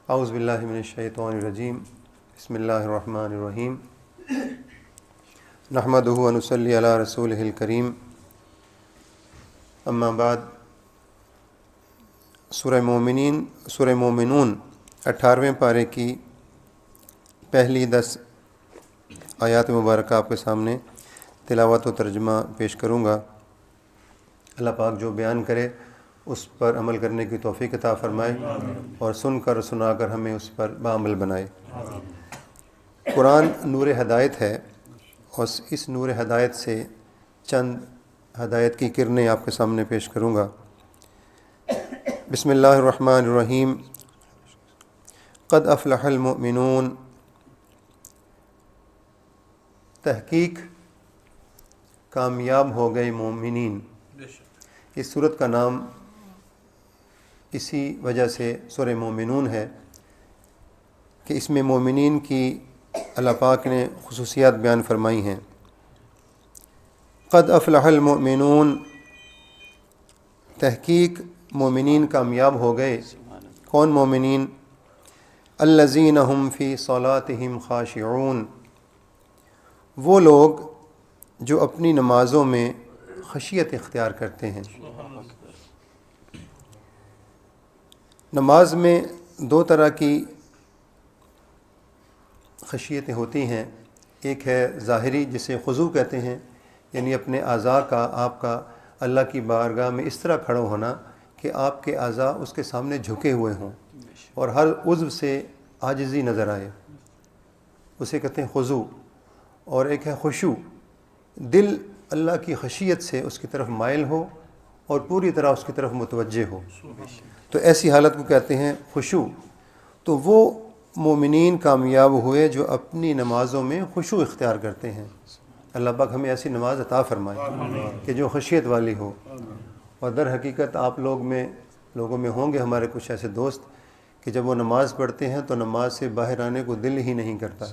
اعوذ باللہ من الشیطان الرجیم بسم اللہ الرحمن الرحیم نحمدہ و نصلی علی رسولہ الکریم اما بعد سورہ مومنون 18ویں پارے کی پہلی 10 آیات مبارکہ آپ کے سامنے تلاوت و ترجمہ پیش کروں گا۔ اللہ پاک جو بیان کرے اس پر عمل کرنے کی توفیق عطا فرمائے اور سن کر سنا کر ہمیں اس پر بعمل بنائے۔ قرآن نور ہدایت ہے اور اس نور ہدایت سے چند ہدایت کی کرنیں آپ کے سامنے پیش کروں گا۔ بسم اللہ الرحمن الرحیم۔ قد افلح المؤمنون، تحقیق کامیاب ہو گئے مومنین۔ اس سورت کا نام اسی وجہ سے سورہ مومنون ہے کہ اس میں مومنین کی اللہ پاک نے خصوصیات بیان فرمائی ہیں۔ قد افلح المؤمنون، تحقیق مومنین کامیاب ہو گئے۔ کون مومنین؟ الذین هم فی صلاتہم خاشعون، وہ لوگ جو اپنی نمازوں میں خشیت اختیار کرتے ہیں۔ نماز میں دو طرح کی خشیتیں ہوتی ہیں، ایک ہے ظاہری جسے خضوع کہتے ہیں، یعنی اپنے اعضاء کا آپ کا اللہ کی بارگاہ میں اس طرح کھڑا ہونا کہ آپ کے اعضاء اس کے سامنے جھکے ہوئے ہوں اور ہر عضو سے عاجزی نظر آئے، اسے کہتے ہیں خضوع۔ اور ایک ہے خشوع، دل اللہ کی خشیت سے اس کی طرف مائل ہو اور پوری طرح اس کی طرف متوجہ ہو، تو ایسی حالت کو کہتے ہیں خشوع۔ تو وہ مومنین کامیاب ہوئے جو اپنی نمازوں میں خشوع اختیار کرتے ہیں۔ اللہ پاک ہمیں ایسی نماز عطا فرمائے کہ جو خشیت والی ہو۔ اور در حقیقت آپ لوگوں میں ہوں گے ہمارے کچھ ایسے دوست کہ جب وہ نماز پڑھتے ہیں تو نماز سے باہر آنے کو دل ہی نہیں کرتا،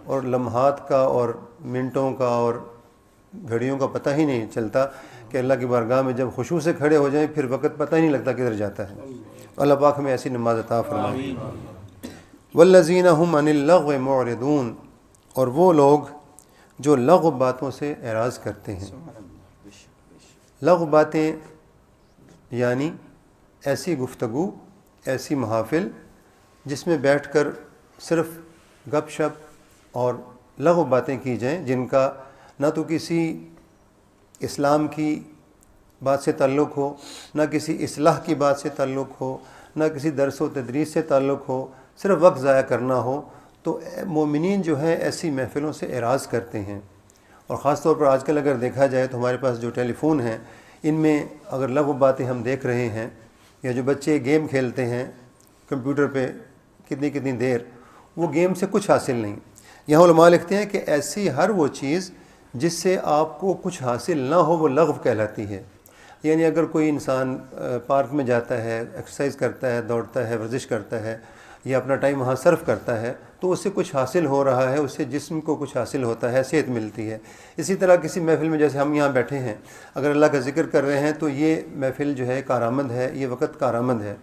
اور لمحات کا اور منٹوں کا اور گھڑیوں کا پتہ ہی نہیں چلتا کہ اللہ کی بارگاہ میں جب خشوع سے کھڑے ہو جائیں پھر وقت پتہ ہی نہیں لگتا کدھر جاتا ہے۔ اللہ پاک ہمیں ایسی نماز عطا فرمائے۔ والذین هم عن اللغو معرضون، اور وہ لوگ جو لغو باتوں سے اعراض کرتے ہیں۔ لغو باتیں یعنی ایسی گفتگو، ایسی محافل جس میں بیٹھ کر صرف گپ شپ اور لغو باتیں کی جائیں، جن کا نہ تو کسی اسلام کی بات سے تعلق ہو، نہ کسی اصلاح کی بات سے تعلق ہو، نہ کسی درس و تدریس سے تعلق ہو، صرف وقت ضائع کرنا ہو، تو مومنین جو ہیں ایسی محفلوں سے اعراض کرتے ہیں۔ اور خاص طور پر آج کل اگر دیکھا جائے تو ہمارے پاس جو ٹیلی فون ہیں ان میں اگر لغو باتیں ہم دیکھ رہے ہیں، یا جو بچے گیم کھیلتے ہیں کمپیوٹر پہ کتنی دیر، وہ گیم سے کچھ حاصل نہیں۔ یہاں علماء لکھتے ہیں کہ ایسی ہر وہ چیز جس سے آپ کو کچھ حاصل نہ ہو وہ لغو کہلاتی ہے۔ یعنی اگر کوئی انسان پارک میں جاتا ہے، ایکسرسائز کرتا ہے، دوڑتا ہے، ورزش کرتا ہے، یا اپنا ٹائم وہاں صرف کرتا ہے تو اس سے کچھ حاصل ہو رہا ہے، اس سے جسم کو کچھ حاصل ہوتا ہے، صحت ملتی ہے۔ اسی طرح کسی محفل میں جیسے ہم یہاں بیٹھے ہیں، اگر اللہ کا ذکر کر رہے ہیں تو یہ محفل جو ہے کارآمد ہے، یہ وقت کارآمد ہے۔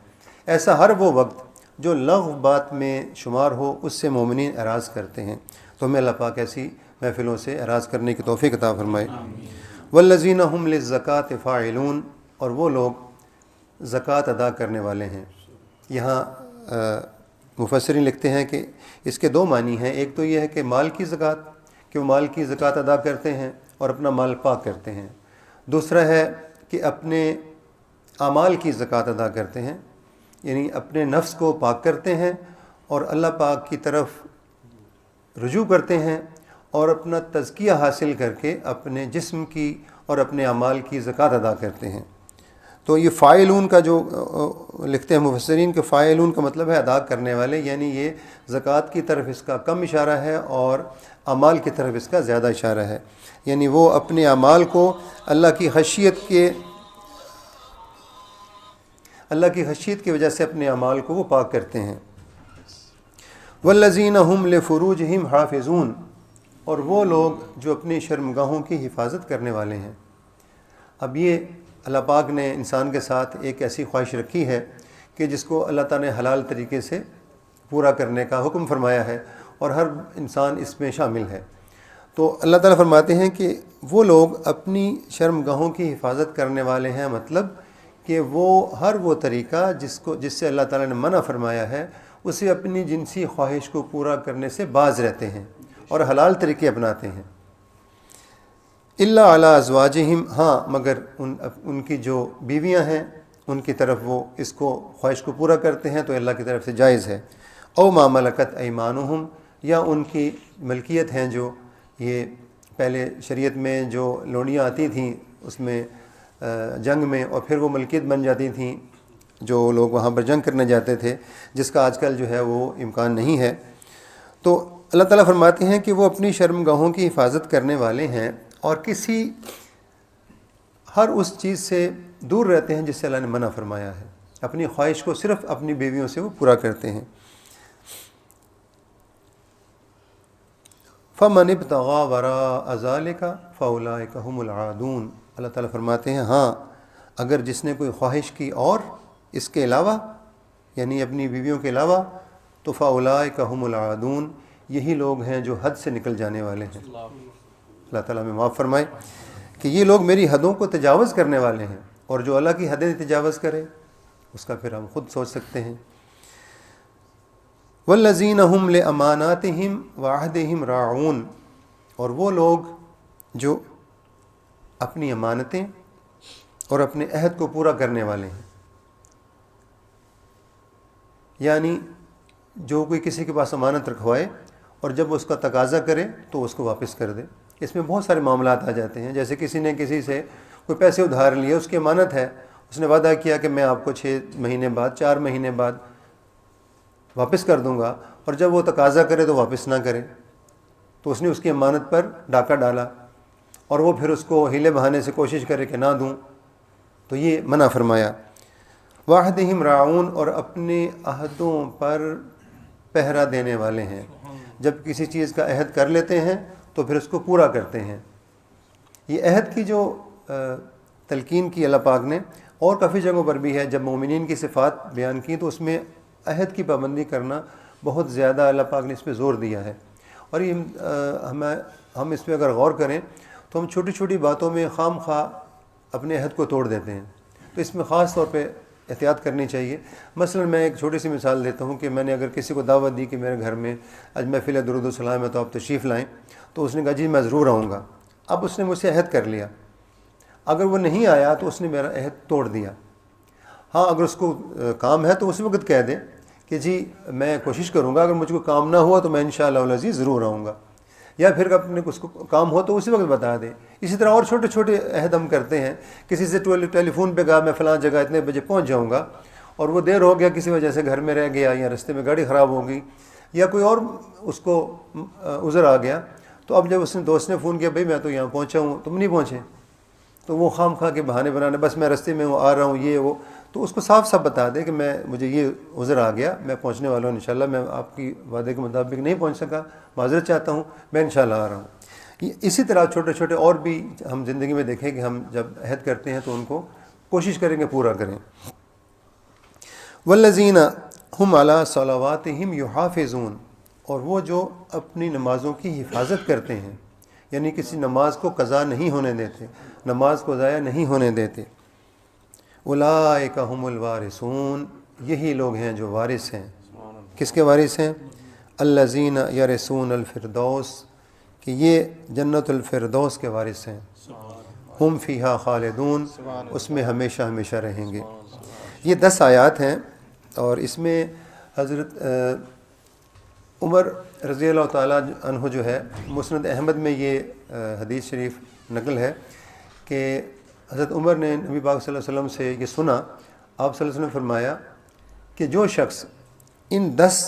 ایسا ہر وہ وقت جو لغو بات میں شمار ہو اس سے مومنین اعراض کرتے ہیں، تو ہمیں اللہ پاک ایسی محفلوں سے اعراض کرنے کی توفیق عطا فرمائے۔ والذین هم للزکاۃ فاعلون، اور وہ لوگ زکوٰۃ ادا کرنے والے ہیں۔ یہاں مفسرین لکھتے ہیں کہ اس کے دو معنی ہیں، ایک تو یہ ہے کہ مال کی زکوٰۃ، کہ وہ مال کی زکوٰۃ ادا کرتے ہیں اور اپنا مال پاک کرتے ہیں۔ دوسرا ہے کہ اپنے اعمال کی زکوٰۃ ادا کرتے ہیں، یعنی اپنے نفس کو پاک کرتے ہیں اور اللہ پاک کی طرف رجوع کرتے ہیں اور اپنا تزکیہ حاصل کر کے اپنے جسم کی اور اپنے اعمال کی زکوٰۃ ادا کرتے ہیں۔ تو یہ فاعلون کا جو لکھتے ہیں مفسرین کہ فاعلون کا مطلب ہے ادا کرنے والے، یعنی یہ زکوٰۃ کی طرف اس کا کم اشارہ ہے اور اعمال کی طرف اس کا زیادہ اشارہ ہے، یعنی وہ اپنے اعمال کو اللہ کی خشیت کی وجہ سے اپنے اعمال کو وہ پاک کرتے ہیں۔ والذین هم لفروجہم حافظون، اور وہ لوگ جو اپنی شرمگاہوں کی حفاظت کرنے والے ہیں۔ اب یہ اللہ پاک نے انسان کے ساتھ ایک ایسی خواہش رکھی ہے کہ جس کو اللہ تعالیٰ نے حلال طریقے سے پورا کرنے کا حکم فرمایا ہے، اور ہر انسان اس میں شامل ہے۔ تو اللہ تعالیٰ فرماتے ہیں کہ وہ لوگ اپنی شرم گاہوں کی حفاظت کرنے والے ہیں، مطلب کہ وہ ہر وہ طریقہ جس سے اللہ تعالیٰ نے منع فرمایا ہے اسے اپنی جنسی خواہش کو پورا کرنے سے باز رہتے ہیں اور حلال طریقے اپناتے ہیں۔ الا علی ازواجہم، ہاں مگر ان کی جو بیویاں ہیں ان کی طرف وہ اس کو خواہش کو پورا کرتے ہیں تو اللہ کی طرف سے جائز ہے۔ او ما ملکت ایمانہم، یا ان کی ملکیت ہیں جو یہ پہلے شریعت میں جو لونیاں آتی تھیں اس میں جنگ میں، اور پھر وہ ملکیت بن جاتی تھیں جو لوگ وہاں پر جنگ کرنے جاتے تھے، جس کا آج کل جو ہے وہ امکان نہیں ہے۔ تو اللہ تعالیٰ فرماتے ہیں کہ وہ اپنی شرم گاہوں کی حفاظت کرنے والے ہیں اور ہر اس چیز سے دور رہتے ہیں جس سے اللہ نے منع فرمایا ہے، اپنی خواہش کو صرف اپنی بیویوں سے وہ پورا کرتے ہیں۔ فَمَنِ ابْتَغَىٰ وَرَاءَ ذَٰلِكَ فَأُولَٰئِكَ هُمُ الْعَادُونَ، اللہ تعالیٰ فرماتے ہیں ہاں اگر جس نے کوئی خواہش کی اور اس کے علاوہ، یعنی اپنی بیویوں کے علاوہ، تو فَأُولَٰئِكَ هُمُ الْعَادُونَ، یہی لوگ ہیں جو حد سے نکل جانے والے ہیں۔ اللہ تعالیٰ ہمیں معاف فرمائے کہ یہ لوگ میری حدوں کو تجاوز کرنے والے ہیں، اور جو اللہ کی حدیں تجاوز کرے اس کا پھر ہم خود سوچ سکتے ہیں۔ والذین هم لاماناتہم وعہدہم راعون، اور وہ لوگ جو اپنی امانتیں اور اپنے عہد کو پورا کرنے والے ہیں، یعنی جو کوئی کسی کے پاس امانت رکھوائے اور جب اس کا تقاضا کرے تو اس کو واپس کر دے۔ اس میں بہت سارے معاملات آ جاتے ہیں، جیسے کسی نے کسی سے کوئی پیسے ادھار لیے، اس کی امانت ہے، اس نے وعدہ کیا کہ میں آپ کو 6 مہینے بعد 4 مہینے بعد واپس کر دوں گا، اور جب وہ تقاضا کرے تو واپس نہ کرے، تو اس نے اس کی امانت پر ڈاکہ ڈالا اور وہ پھر اس کو ہیلے بہانے سے کوشش کرے کہ نہ دوں، تو یہ منع فرمایا۔ وعہدہم راعون، اور اپنے عہدوں پر پہرا دینے والے ہیں، جب کسی چیز کا عہد کر لیتے ہیں تو پھر اس کو پورا کرتے ہیں۔ یہ عہد کی جو تلقین کی اللہ پاک نے اور کافی جگہوں پر بھی ہے، جب مومنین کی صفات بیان کی تو اس میں عہد کی پابندی کرنا بہت زیادہ اللہ پاک نے اس پہ زور دیا ہے، اور یہ ہم اس پہ اگر غور کریں تو ہم چھوٹی چھوٹی باتوں میں خام خواہ اپنے عہد کو توڑ دیتے ہیں، تو اس میں خاص طور پہ احتیاط کرنی چاہیے۔ مثلا میں ایک چھوٹی سی مثال دیتا ہوں کہ میں نے اگر کسی کو دعوت دی کہ میرے گھر میں آج محفل درود و سلام ہے تو آپ تشریف لائیں، تو اس نے کہا جی میں ضرور آؤں گا۔ اب اس نے مجھ سے عہد کر لیا، اگر وہ نہیں آیا تو اس نے میرا عہد توڑ دیا۔ ہاں اگر اس کو کام ہے تو اسی وقت کہہ دے کہ جی میں کوشش کروں گا، اگر مجھ کو کام نہ ہوا تو میں انشاءاللہ العزیز ضرور آؤں گا، یا پھر اپنے اس کو کام ہو تو اسی وقت بتا دے۔ اسی طرح اور چھوٹے چھوٹے عہد ہم کرتے ہیں، کسی سے ٹیلی فون پہ کہا میں فلاں جگہ اتنے بجے پہنچ جاؤں گا، اور وہ دیر ہو گیا کسی وجہ سے گھر میں رہ گیا، یا رستے میں گاڑی خراب ہو گئی، یا کوئی اور اس کو عذر آ گیا، تو اب جب اس نے دوست نے فون کیا بھائی میں تو یہاں پہنچا ہوں تم نہیں پہنچے، تو وہ خام خواہ کے بہانے بنانے، بس میں رستے میں ہوں آ رہا ہوں یہ وہ، تو اس کو صاف صاف بتا دے کہ مجھے یہ عذر آ گیا، میں پہنچنے والا ہوں انشاءاللہ، میں آپ کی وعدے کے مطابق نہیں پہنچ سکا، معذرت چاہتا ہوں، میں انشاءاللہ آ رہا ہوں۔ اسی طرح چھوٹے چھوٹے اور بھی ہم زندگی میں دیکھیں کہ ہم جب عہد کرتے ہیں تو ان کو کوشش کریں گے پورا کریں۔ والذین ہم علی صلواتہم یحافظون، اور وہ جو اپنی نمازوں کی حفاظت کرتے ہیں، یعنی کسی نماز کو قضا نہیں ہونے دیتے، نماز کو ضائع نہیں ہونے دیتے۔ اولئک ہم الوارثون، یہی لوگ ہیں جو وارث ہیں۔ کس کے وارث ہیں؟ الذین یرثون الفردوس، کہ یہ جنت الفردوس کے وارث ہیں۔ ہم فیہا خالدون، اس میں ہمیشہ ہمیشہ رہیں گے۔ یہ 10 آیات ہیں، اور اس میں حضرت عمر رضی اللہ تعالیٰ عنہ جو ہے، مسند احمد میں یہ حدیث شریف نقل ہے کہ حضرت عمر نے نبی پاک صلی اللہ علیہ وسلم سے یہ سنا، آپ صلی اللہ علیہ وسلم نے فرمایا کہ جو شخص ان 10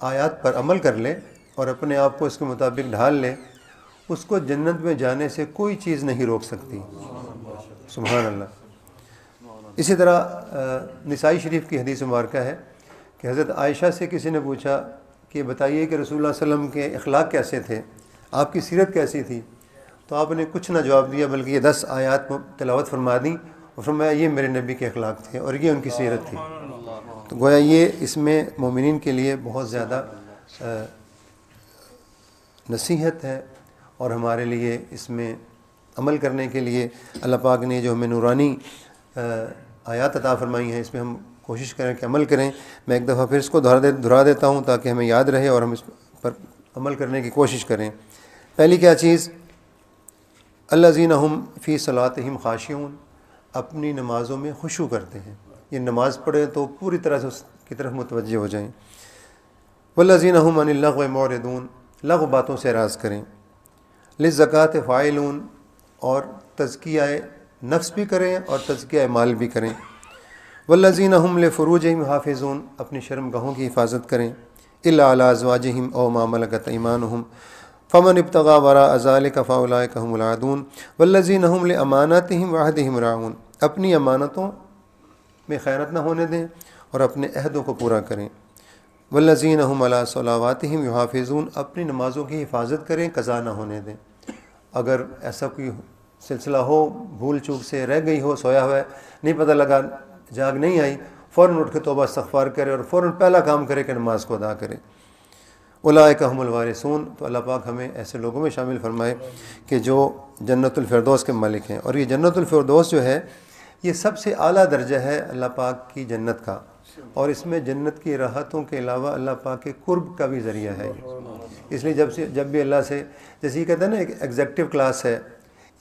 آیات پر عمل کر لے اور اپنے آپ کو اس کے مطابق ڈھال لے، اس کو جنت میں جانے سے کوئی چیز نہیں روک سکتی۔ سبحان اللہ۔ اسی طرح نسائی شریف کی حدیث مبارکہ ہے کہ حضرت عائشہ سے کسی نے پوچھا کہ بتائیے کہ رسول اللہ صلی اللہ علیہ وسلم کے اخلاق کیسے تھے، آپ کی سیرت کیسی تھی، تو آپ نے کچھ نہ جواب دیا بلکہ یہ 10 آیات تلاوت فرما دیں اور فرمایا یہ میرے نبی کے اخلاق تھے اور یہ ان کی سیرت تھی۔ تو گویا یہ اس میں مومنین کے لیے بہت زیادہ نصیحت ہے، اور ہمارے لیے اس میں عمل کرنے کے لیے اللہ پاک نے جو ہمیں نورانی آیات عطا فرمائی ہیں، اس میں ہم کوشش کریں کہ عمل کریں۔ میں ایک دفعہ پھر اس کو دہرا دیتا ہوں تاکہ ہمیں یاد رہے اور ہم اس پر عمل کرنے کی کوشش کریں۔ پہلی کیا چیز، الذین ھم فی صلاتہم خاشعون، اپنی نمازوں میں خشوع کرتے ہیں۔ یہ نماز پڑھیں تو پوری طرح سے اس کی طرف متوجہ ہو جائیں۔ والذین ھم عن اللغو معرضون، لغو باتوں سے اعراض کریں۔ للزکوٰۃ فاعلون، اور تزکیہ نفس بھی کریں اور تزکیہ مال بھی کریں۔ والذین ھم لفروجہم حافظون، اپنی شرم گاہوں کی حفاظت کریں۔ الا علی ازواجہم او ما ملکت ایمانہم فمن ابتغى وراء ذلك فاولئک هم العادون۔ والذین ھم لاماناتہم وعہدہم راعون، اپنی امانتوں میں خیانت نہ ہونے دیں اور اپنے عہدوں کو پورا کریں۔ والذین ھم علی صلواتہم یحافظون، اپنی نمازوں کی حفاظت کریں، قضا نہ ہونے دیں۔ اگر ایسا کوئی سلسلہ ہو، بھول چوک سے رہ گئی ہو، سویا ہوا ہے، نہیں پتہ لگا، جاگ نہیں آئی، فوراً اٹھ کے توبہ استغفار کرے اور فوراً پہلا کام کرے کہ نماز کو ادا کرے۔ اولئک ھم الوارثون، تو اللہ پاک ہمیں ایسے لوگوں میں شامل فرمائے کہ جو جنت الفردوس کے مالک ہیں۔ اور یہ جنت الفردوس جو ہے، یہ سب سے اعلیٰ درجہ ہے اللہ پاک کی جنت کا، اور اس میں جنت کی راحتوں کے علاوہ اللہ پاک کے قرب کا بھی ذریعہ ہے۔ اس لیے جب بھی اللہ سے، جیسے یہ کہتے ہیں نا، ایک ایگزیکٹو کلاس ہے،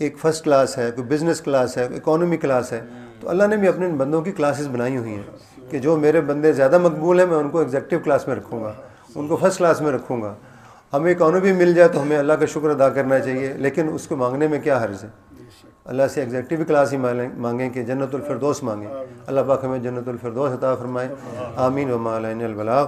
ایک فرسٹ کلاس ہے، کوئی بزنس کلاس ہے، اکانومی کلاس ہے، تو اللہ نے بھی اپنے بندوں کی کلاسز بنائی ہوئی ہیں کہ جو میرے بندے زیادہ مقبول ہیں میں ان کو ایگزیکٹو کلاس میں رکھوں گا، ان کو فرسٹ کلاس میں رکھوں گا۔ ہمیں اکانومی مل جائے تو ہمیں اللہ کا شکر ادا کرنا چاہیے، لیکن اس کو مانگنے میں کیا حرج ہے؟ اللہ سے ایگزیکٹو کلاس ہی مانگیں کہ جنت الفردوس مانگیں۔ اللہ پاک ہمیں جنت الفردوس عطا فرمائے، آمین۔ وما علینا البلاغ۔